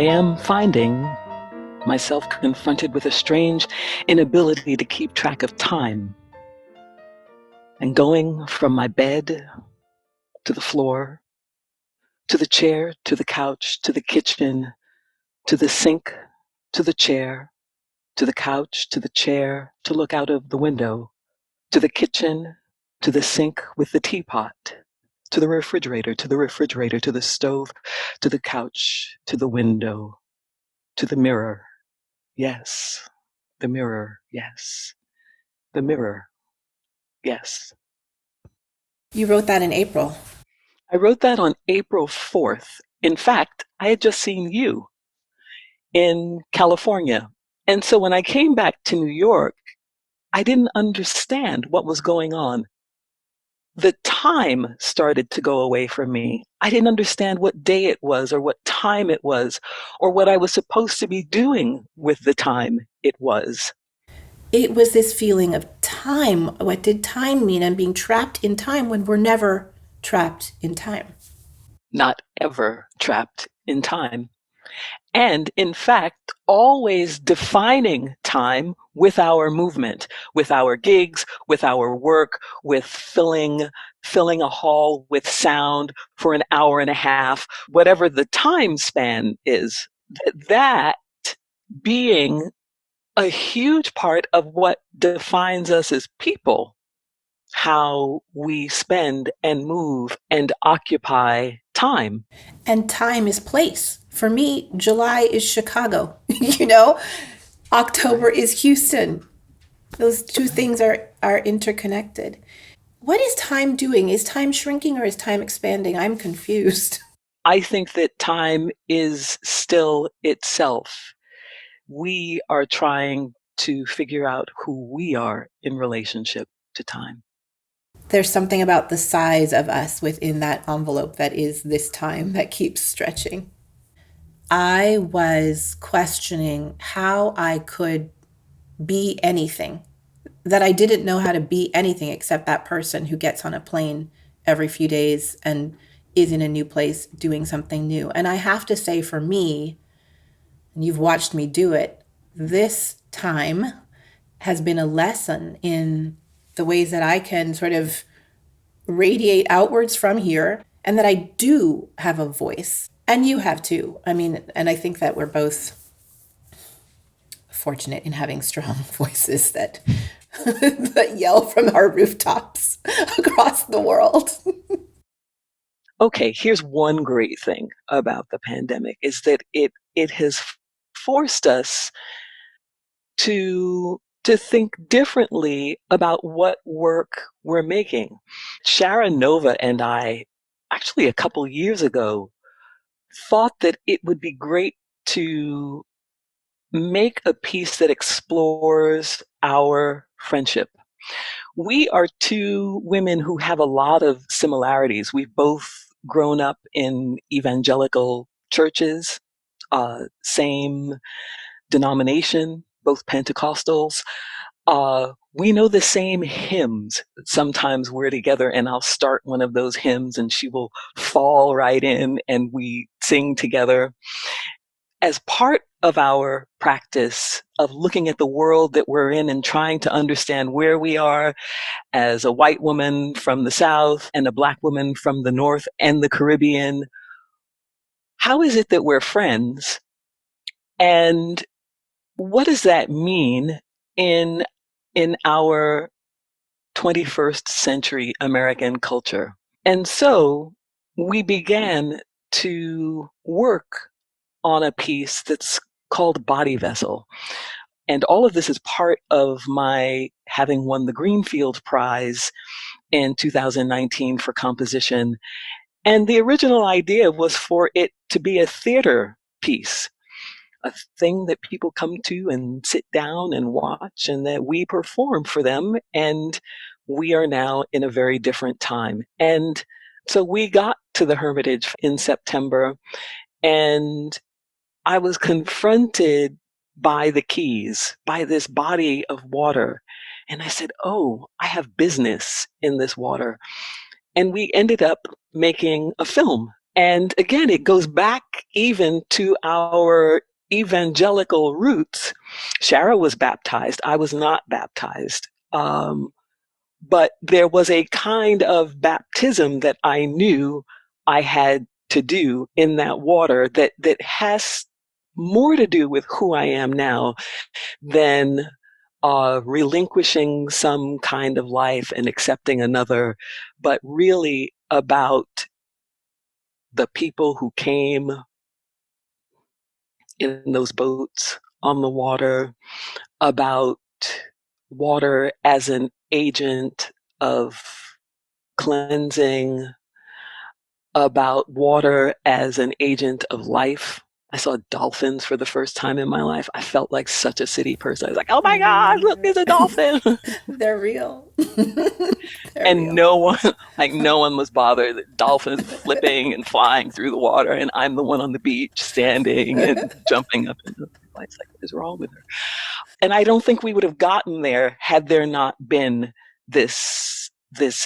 am finding myself confronted with a strange inability to keep track of time, and going from my bed to the floor, to the chair, to the couch, to the kitchen, to the sink, to the chair, to the couch, to the chair, to look out of the window, to the kitchen, to the sink with the teapot, to the refrigerator, to the refrigerator, to the stove, to the couch, to the window, to the mirror. Yes, the mirror. Yes, the mirror. Yes. You wrote that in April. I wrote that on April 4th. In fact, I had just seen you in California. And so when I came back to New York, I didn't understand what was going on. The time started to go away from me. I didn't understand what day it was or what time it was or what I was supposed to be doing with the time it was. It was this feeling of time. What did time mean? And being trapped in time when we're never trapped in time. Not ever trapped in time. And in fact, always defining time with our movement, with our gigs, with our work, with filling a hall with sound for an hour and a half, whatever the time span is. That being a huge part of what defines us as people, how we spend and move and occupy time. And time is place. For me, July is Chicago, you know? October Right. is Houston. Those two things are interconnected. What is time doing? Is time shrinking or is time expanding? I'm confused. I think that time is still itself. We are trying to figure out who we are in relationship to time. There's something about the size of us within that envelope that is this time that keeps stretching. I was questioning how I could be anything, that I didn't know how to be anything except that person who gets on a plane every few days and is in a new place doing something new. And I have to say, for me, and you've watched me do it, this time has been a lesson in the ways that I can sort of radiate outwards from here and that I do have a voice. And you have too. I mean, and I think that we're both fortunate in having strong voices that that yell from our rooftops across the world. Okay, here's one great thing about the pandemic is that it has forced us to think differently about what work we're making. Sharon Nova and I, actually a couple years ago, thought that it would be great to make a piece that explores our friendship. We are two women who have a lot of similarities. We've both grown up in evangelical churches, same denomination, both Pentecostals. We know the same hymns. Sometimes we're together and I'll start one of those hymns and she will fall right in and we sing together. As part of our practice of looking at the world that we're in and trying to understand where we are as a white woman from the South and a Black woman from the North and the Caribbean, how is it that we're friends? And what does that mean in in our 21st century American culture? And so we began to work on a piece that's called Body Vessel. And all of this is part of my having won the Greenfield Prize in 2019 for composition. And the original idea was for it to be a theater piece, a thing that people come to and sit down and watch, and that we perform for them. And we are now in a very different time. And so we got to the Hermitage in September, and I was confronted by the keys, by this body of water. And I said, oh, I have business in this water. And we ended up making a film And again, it goes back even to our evangelical roots. Shara was baptized. I was not baptized. But there was a kind of baptism that I knew I had to do in that water that has more to do with who I am now than relinquishing some kind of life and accepting another, but really about the people who came in those boats on the water, about water as an agent of cleansing, about water as an agent of life. I saw dolphins for the first time in my life. I felt like such a city person. I was like, oh I my God, look, remember. there's a dolphin. They're real. They're And real. no one, like, no one was bothered. The dolphins flipping and flying through the water. And I'm the one on the beach standing and jumping up into the lights. Like, what is wrong with her? And I don't think we would have gotten there had there not been this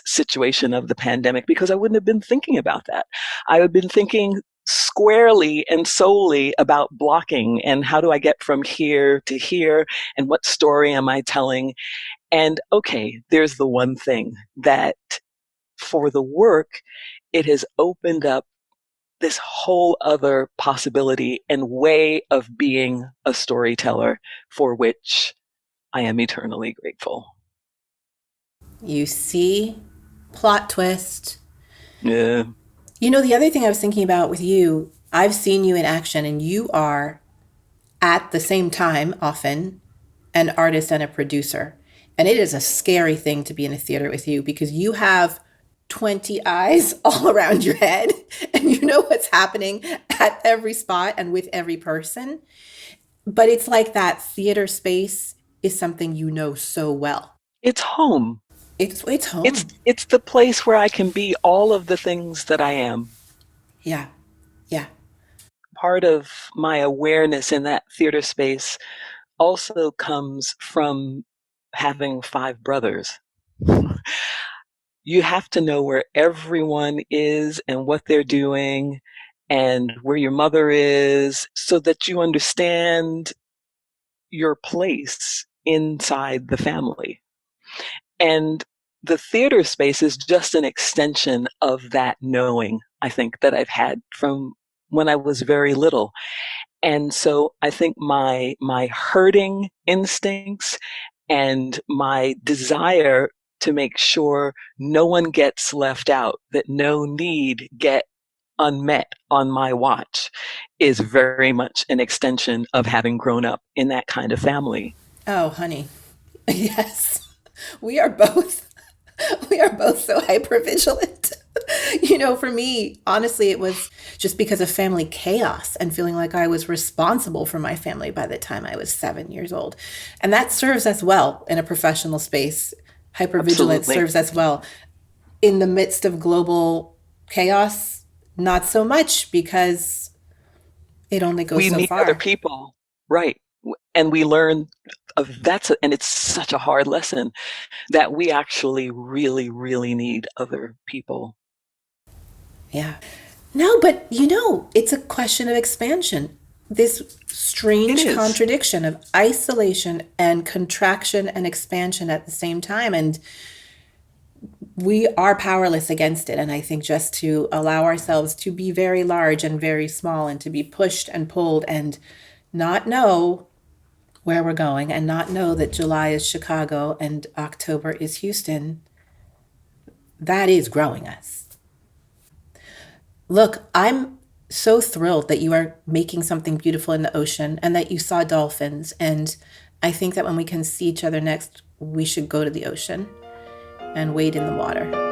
situation of the pandemic, because I wouldn't have been thinking about that. I would have been thinking squarely and solely about blocking and how do I get from here to here and what story am I telling. And okay, there's the one thing that for the work, it has opened up this whole other possibility and way of being a storyteller for which I am eternally grateful. You see, plot twist. Yeah, You know, the other thing I was thinking about with you, I've seen you in action, and you are at the same time often an artist and a producer. And it is a scary thing to be in a theater with you because you have 20 eyes all around your head and you know what's happening at every spot and with every person. But it's like that theater space is something you know so well. it's home. It's It's home. it's the place where I can be all of the things that I am. Yeah. Yeah. Part of my awareness in that theater space also comes from having five brothers. You have to know where everyone is and what they're doing and where your mother is so that you understand your place inside the family. And the theater space is just an extension of that knowing, I think, that I've had from when I was very little. And so I think my hurting instincts and my desire to make sure no one gets left out, that no need get unmet on my watch, is very much an extension of having grown up in that kind of family. Oh, honey. Yes. We are both we are both so hyper vigilant. You know, for me, honestly, it was just because of family chaos and feeling like I was responsible for my family by the time I was 7 years old. And that serves us well in a professional space. Hypervigilance Absolutely. serves us well. In the midst of global chaos, not so much because it only goes We so need other far. people, right? And we learn of and it's such a hard lesson that we actually really, really need other people. Yeah. No, but you know, it's a question of expansion. This It strange is. contradiction of isolation and contraction and expansion at the same time. And we are powerless against it. And I think just to allow ourselves to be very large and very small and to be pushed and pulled and not know where we're going and not know that July is Chicago and October is Houston, that is growing us. Look, I'm so thrilled that you are making something beautiful in the ocean and that you saw dolphins. And I think that when we can see each other next, we should go to the ocean and wade in the water.